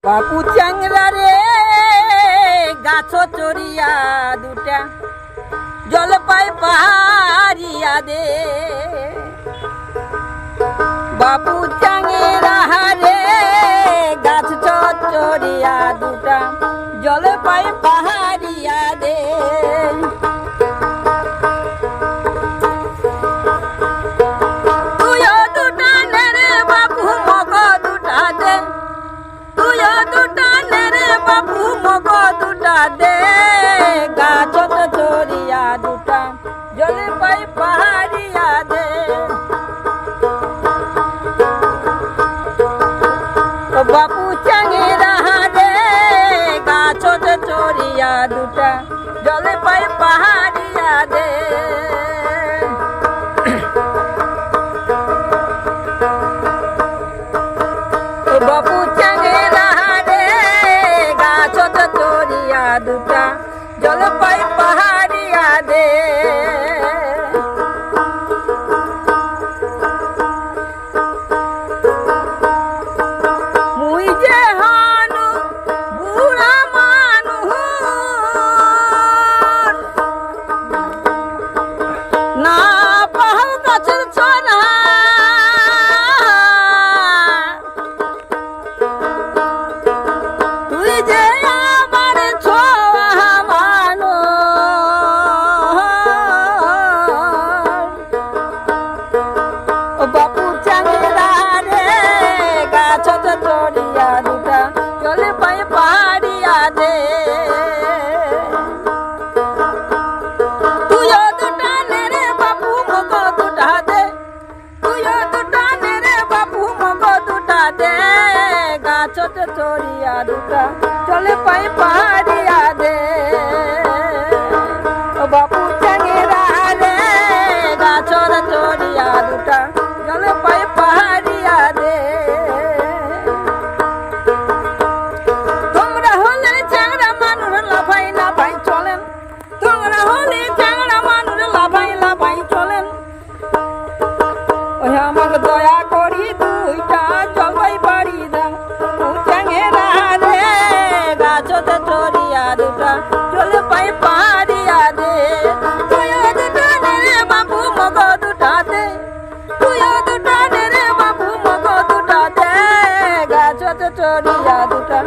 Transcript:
বাপু চ্যাংরা রে গাছ চড়িয়া দুটা জলপাই পাহাড়িয়া দে। বাপু চ্যাংরা রে গাছ চড়িয়া দুটা জলপাই পাহাড়িয়া দে। গাছ চড়িয়া দুটা জলপাই পাহাড়িয়া দে। বাপু চ্যাংরা রে গাছ চড়িয়া দুটা জলপাই পাহাড়িয়া দে। বাপু চ্যাংরা রে গাছ চড়িয়া দুটা জলপাই পাহাড়িয়া দে। মুই যে হানু বুড়া মানুষ না পাহাল গাছের ছড়া তুই যে আমার ছোয়া মানুষ। বাপু চ্যাংরা রে গাছ চড়িয়া দুটা জলপাই পাহাড়িয়া দে। তুইও দুটা নে রে বাপু মগ দুটা দে, তুইও দুটা নে রে বাপু মগ দুটা দে। গাছ চড়িয়া দুটা জলপাই পাহাড়িয়া দে। বাপু চ্যাংরা রে গাছ চড়িয়া দুটা জলপাই পাহাড়িয়া দে। তোমরা হলে চ্যাংরা মানুষ লাফাই লাফাই চলেন, তোমরা হলে চ্যাংরা মানুষ লাফাই লাফাই চলেন। ওই আমাকে দয়া করি দুইটা জলপাই পাড়ি দাও। চ্যাংরা রে গাছ চড়িয়া দুটা জলপাই পাহাড়িয়া দে। তুইও দুটা নে রে বাপু মগ দুটা দে, তুইও দুটা নে রে বাপু মগ দুটা দে। গাছ চড়িয়া দুটা